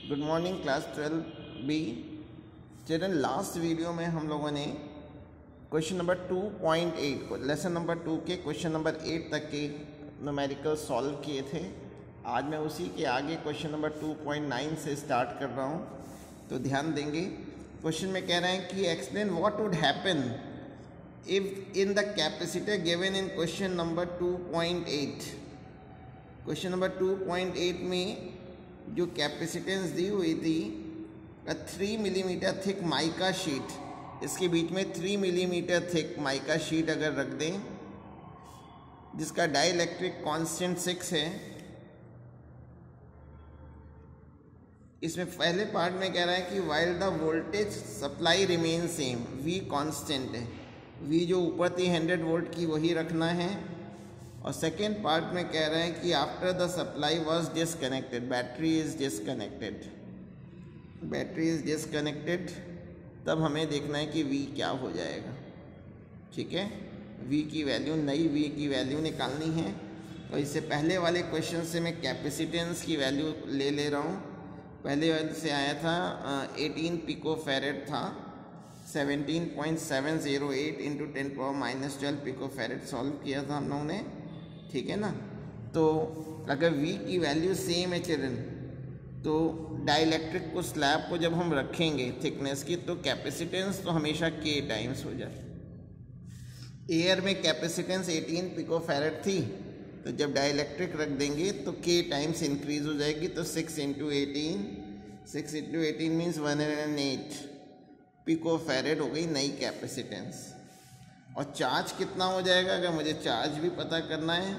Good morning class 12 B. Children, last video में हम लोगों ने क्वेश्चन नंबर 2.8 लेसन नंबर 2 के क्वेश्चन नंबर 8 तक के न्यूमेरिकल सॉल्व किए थे। आज मैं उसी के आगे क्वेश्चन नंबर 2.9 से स्टार्ट कर रहा हूँ, तो ध्यान देंगे। क्वेश्चन में कह रहे हैं कि explain what would happen if in the capacitor given in question number 2.8। Question number 2.8 में जो कैपेसिटेंस दी हुई थी 3 मिलीमीटर थिक माइका शीट, इसके बीच में 3 मिलीमीटर थिक माइका शीट अगर रख दें जिसका डाइलेक्ट्रिक कांस्टेंट 6 है। इसमें पहले पार्ट में कह रहा है कि while the voltage supply remain same, V constant है, V जो ऊपर थी 100 वोल्ट की वही रखना है। और सेकेंड पार्ट में कह रहे हैं कि after the supply was disconnected, battery is disconnected, battery is disconnected, तब हमें देखना है कि V क्या हो जाएगा। ठीक है, V की वैल्यू, नई V की वैल्यू निकालनी है। और इससे पहले वाले क्वेश्चन से मैं कैपेसिटेंस की वैल्यू ले रहा हूँ। पहले वाले से आया था 18 पिको फैरेड था, 17.708 इंटू 10⁻⁻12 पिको फैरेड सॉल्व किया था हम लोगों ने। ठीक है ना। तो अगर V की वैल्यू सेम है चिल्ड्रन, तो डाइलेक्ट्रिक को स्लैब को जब हम रखेंगे थिकनेस की, तो कैपेसिटेंस तो हमेशा K टाइम्स हो जाए। एयर में कैपेसिटेंस 18 पिको फैरेड थी, तो जब डाइलेक्ट्रिक रख देंगे तो K टाइम्स इंक्रीज हो जाएगी। तो 6 इंटू 18 मीन्स 108 पिको फैरेड हो गई नई कैपेसिटेंस। और चार्ज कितना हो जाएगा, अगर मुझे चार्ज भी पता करना है,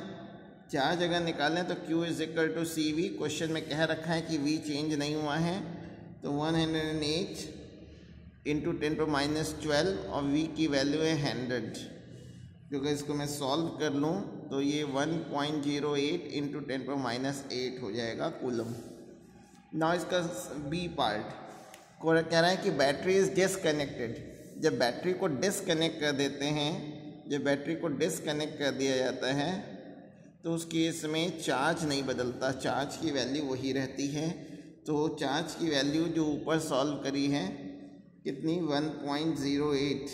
चार्ज अगर निकालें तो Q is equal to CV। Question में कह रखा है कि V चेंज नहीं हुआ है, तो 108 इंटू 10⁻12 और V की वैल्यू है 100। क्योंकि इसको मैं सॉल्व कर लूँ तो ये 1.08 इंटू 10⁻8 हो जाएगा कूलम। ना इसका B पार्ट को कह रहा है कि बैटरी इज डिसकनेक्टेड। जब बैटरी को डिसकनेक्ट कर देते हैं, जब बैटरी को डिसकनेक्ट कर दिया जाता है तो उस केस में चार्ज नहीं बदलता, चार्ज की वैल्यू वही रहती है। तो चार्ज की वैल्यू जो ऊपर सॉल्व करी है कितनी, 1.08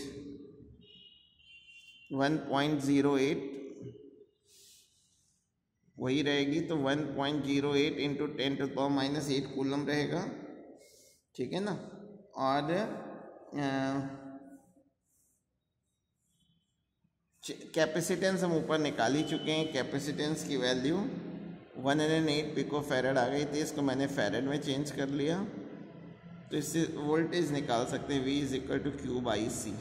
वही रहेगी। तो 1.08 इंटू 10⁻⁸ कूलम रहेगा। ठीक है ना। और कैपेसिटेंस हम ऊपर निकाल ही चुके हैं। कैपेसिटेंस की वैल्यू 108 पिको फैरेड आ गई थी, इसको मैंने फैरेड में चेंज कर लिया। तो इससे वोल्टेज निकाल सकते हैं, V is equal to Q/C।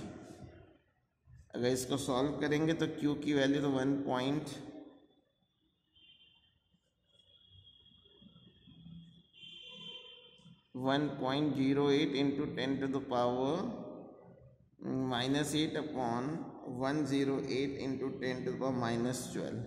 अगर इसको सॉल्व करेंगे तो Q की वैल्यू तो 1.08 into 10⁻⁻8 upon 108 into 10⁻12।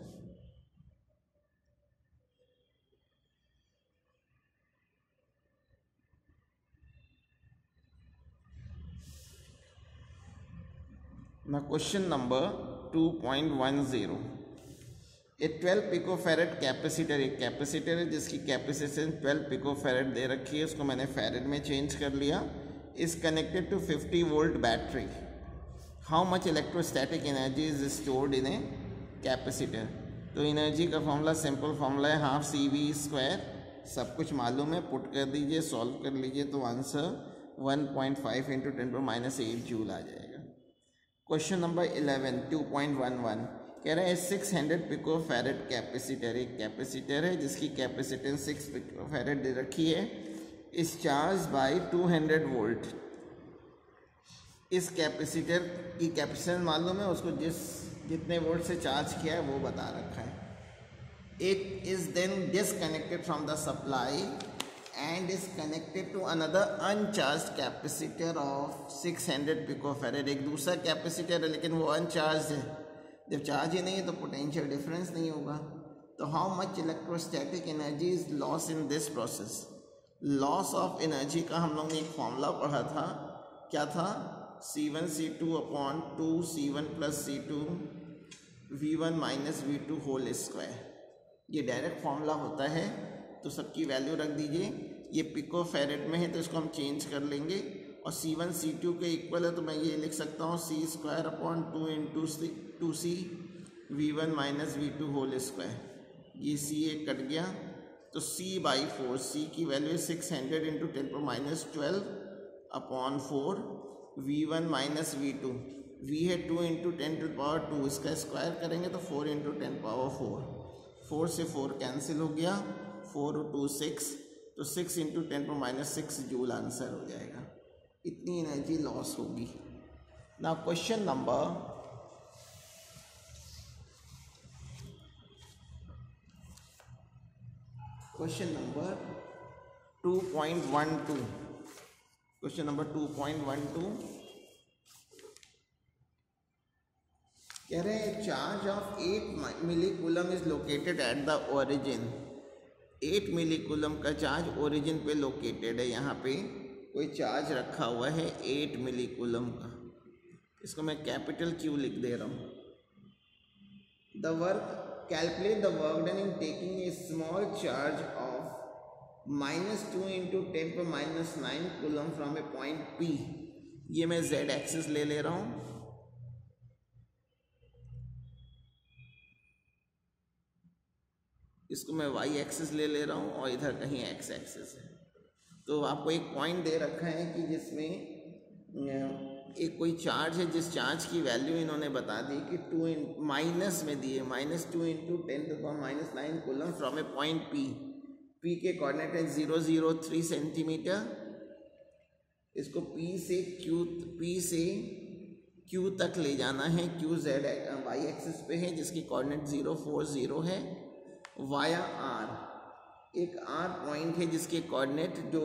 Now question number 2.10, ए 12 पिको फैरेड कैपेसिटर, एक कैपेसिटर है जिसकी कैपेसिटेंस 12 पिको फैरेड दे रखी है, उसको मैंने फैरेड में चेंज कर लिया। Is connected to 50 volt battery. How much electrostatic energy is stored in a capacitor. तो एनर्जी का फॉर्मूला सिंपल फॉर्मूला है 12 CV²। सब कुछ मालूम है, पुट कर दीजिए, सॉल्व कर लीजिए, तो आंसर 1.5 इंटू 10⁻8 जूल आ जाएगा। क्वेश्चन नंबर 11 2.11 कह रहे हैं 600 पिको फैरेड कैपेसिटर, एक कैपेसिटर है जिसकी कैपेसिटेंस 6 पिको फैरेड दे रखी है, इस चार्ज बाय 200 वोल्ट। इस कैपेसिटर की कैपेसिटेंस मालूम है, उसको जितने वोल्ट से चार्ज किया है वो बता रखा है। It is then disconnected from the supply and is connected to another uncharged capacitor of 600 pico farad. एक दूसरा कैपेसिटर है लेकिन वो अनचार्ज है, जब चार्ज ही नहीं है तो पोटेंशियल डिफरेंस नहीं होगा। तो how much electrostatic energy is loss in this process. Loss of energy का हम लोग ने एक फॉर्मूला पढ़ा था, क्या था, C1 upon 2 C1 plus C2 V1 minus V2 whole square. ये डायरेक्ट फॉर्मूला होता है, तो सबकी वैल्यू रख दीजिए। ये पिको फेरेड में है तो इसको हम चेंज कर लेंगे, और C1 C2 के इक्वल है तो मैं ये लिख सकता हूँ C²/2 into 2C V1 minus V2 whole square. ये C1 कट गया तो C/4, C की वैल्यू है 600 into 10⁻12/4 V1 minus V2, V है 2 इंटू 10⁻2, इसका स्क्वायर करेंगे तो 4 इंटू 10⁻4, 4 से 4 कैंसिल हो गया, 4 और 2 6, तो 6 इंटू 10⁻6 जूल आंसर हो जाएगा। इतनी एनर्जी लॉस होगी। Now question number 2.12। Question number 2.12 कह रहे हैं charge of 8 millicoulomb is located at the origin. 8 millicoulomb का चार्ज ओरिजिन पे लोकेटेड है। यहाँ पे कोई चार्ज रखा हुआ है 8 मिलीकूलम का, इसको मैं कैपिटल Q लिख दे रहा हूँ। The work, calculate the work done in taking a small charge of -2 into 10⁻9 coulomb from A point P। ये मैं Z एक्सिस ले ले रहा हूँ, इसको मैं Y एक्सिस ले ले रहा हूँ, और इधर कहीं X एक्सिस है। तो आपको एक पॉइंट दे रखा है कि जिसमें एक कोई चार्ज है, जिस चार्ज की वैल्यू इन्होंने बता दी कि 2 माइनस में दिए, -2 into 10⁻9 coulomb from A point P। P के कोऑर्डिनेट है 003 सेंटीमीटर। इसको P से Q तक ले जाना है। Q Z Y एक्सिस पे है, जिसकी कोऑर्डिनेट 040 है। वाया R, एक R पॉइंट है जिसके कोऑर्डिनेट जो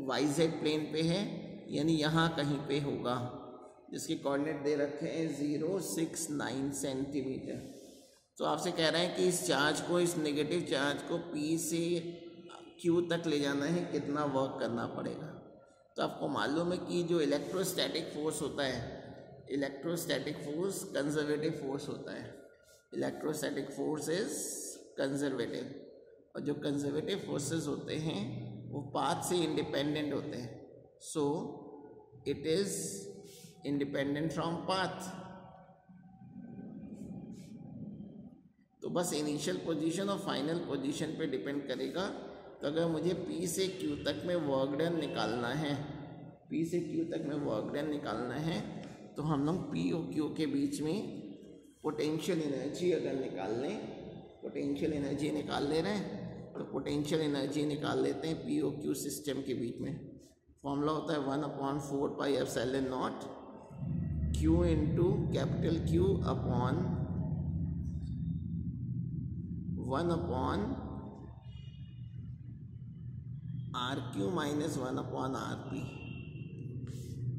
YZ प्लेन पे है, यानी यहाँ कहीं पे होगा, जिसके कोऑर्डिनेट दे रखे हैं 069 सेंटीमीटर। तो आपसे कह रहे हैं कि इस चार्ज को, इस नेगेटिव चार्ज को P से Q तक ले जाना है, कितना वर्क करना पड़ेगा। तो आपको मालूम है कि जो इलेक्ट्रोस्टैटिक फोर्स होता है, इलेक्ट्रोस्टैटिक फोर्स कंजर्वेटिव फोर्स होता है। इलेक्ट्रोस्टैटिक फोर्स इज कंजर्वेटिव, और जो कंजर्वेटिव फोर्सेस होते हैं वो पाथ से इंडिपेंडेंट होते हैं। So it is independent from path. तो बस इनिशियल पोजीशन और फाइनल पोजीशन पे डिपेंड करेगा। तो अगर मुझे P से Q तक में वर्क डन निकालना है, P से Q तक में वर्क डन निकालना है, तो हम लोग P और Q के बीच में पोटेंशियल एनर्जी अगर निकाल लें, पोटेंशियल एनर्जी निकाल ले रहे हैं, तो पोटेंशियल एनर्जी निकाल लेते हैं P और Q सिस्टम के बीच में। फॉर्मूला होता है 1/4πε0 Q into capital Q upon 1/RQ minus 1/RP।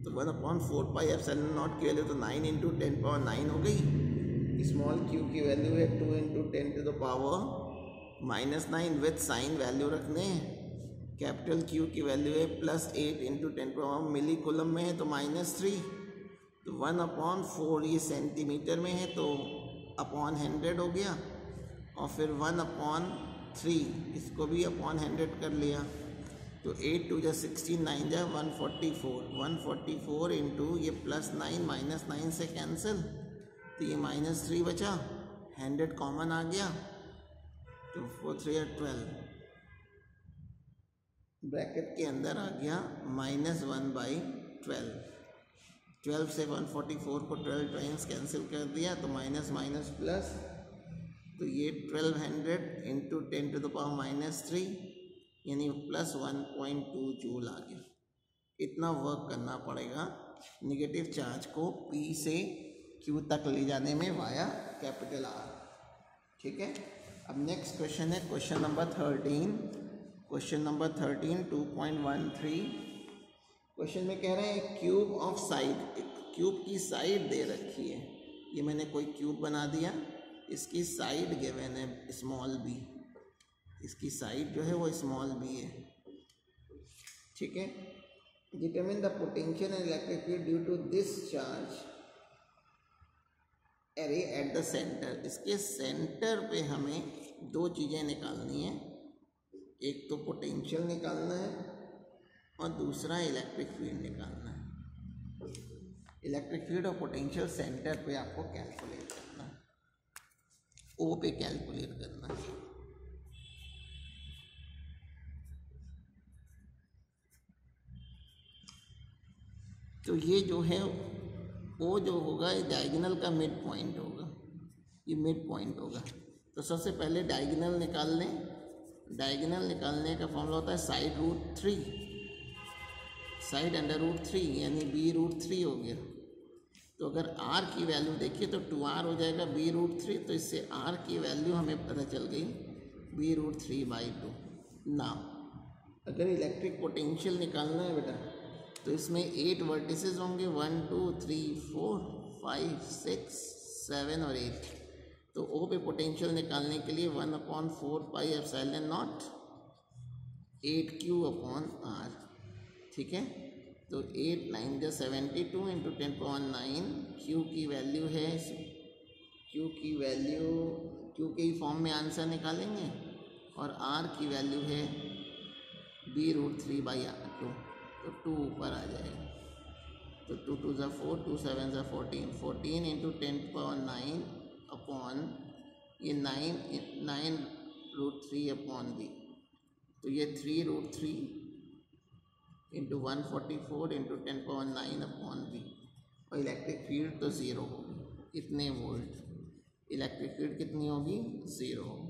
तो 1/4πε0 की वैल्यू तो 9 इंटू 10⁻9 हो गई। स्मॉल q की वैल्यू है 2 इंटू 10⁻⁻9 विथ साइन वैल्यू रखने हैं। कैपिटल Q की वैल्यू है +8 इंटू 10 मिलीकूलम में है तो -3, तो 1/4 ये सेंटीमीटर में है तो अपॉन 100 हो गया, और फिर 1/3 इसको भी अपॉन 100 कर लिया, तो 8 2 16 9 144 इंटू ये +9 -9 से कैंसिल, तो ये -3 बचा, 100 कॉमन आ गया, तो 4 3 12 ब्रैकेट के अंदर आ गया -1/12। 12 से 144 को 12 टाइम्स कैंसिल कर दिया, तो माइनस माइनस प्लस, तो ये 1200 इंटू 10⁻³ यानी +1.2 जूल आ गया। इतना वर्क करना पड़ेगा निगेटिव चार्ज को P से Q तक ले जाने में वाया कैपिटल R। ठीक है, अब नेक्स्ट क्वेश्चन है question number 13। Question number 13 2.13। Question में कह रहे हैं क्यूब ऑफ साइड, क्यूब की साइड दे रखी है। ये मैंने कोई क्यूब बना दिया, इसकी साइड गिवन है स्मॉल b, इसकी साइड जो है वो स्मॉल b है। ठीक है, determine the potential and electric field due to this charge array at the centre. इसके सेंटर पे हमें दो चीज़ें निकालनी है। एक तो पोटेंशियल निकालना है और दूसरा इलेक्ट्रिक फील्ड निकालना है। इलेक्ट्रिक फील्ड और पोटेंशियल सेंटर पे आपको कैलकुलेट करना है, ओ पे कैलकुलेट करना है। तो ये जो है ओ जो होगा ये डायगोनल का मिड पॉइंट होगा, ये मिड पॉइंट होगा। तो सबसे पहले डायगोनल निकाल लें। डायगोनल निकालने का फॉर्मूला होता है side root 3, side under root 3 यानी बी रूट 3 हो गया। तो अगर r की वैल्यू देखिए तो 2r हो जाएगा बी रूट 3, तो इससे r की वैल्यू हमें पता चल गई बी रूट 3/2। ना अगर इलेक्ट्रिक पोटेंशियल निकालना है बेटा तो इसमें 8 वर्टिसेस होंगे, 1 2 3 4 5 6 7 और 8। तो ओ पे पोटेंशियल निकालने के लिए 1/4πε0 8q/r, ठीक है। तो 8 9 जो 72 इंटू 10⁻9, क्यू की वैल्यू है, क्यू की वैल्यू क्यू के ही फॉर्म में आंसर निकालेंगे और आर की वैल्यू है बी रूट 3/2, तो 2 ऊपर आ जाएगा। तो 2 2 ज़ा 4, 2 7 ज़ा 14, 14 इंटू 10⁻9 अपॉन ये 9 रूट 3/b, तो ये 3 रूट 3 इंटू 144 इंटू 10⁻9/b। और इलेक्ट्रिक फील्ड तो ज़ीरो होगी, इतने वोल्ट इलेक्ट्रिक फील्ड कितनी होगी, 0 होगी।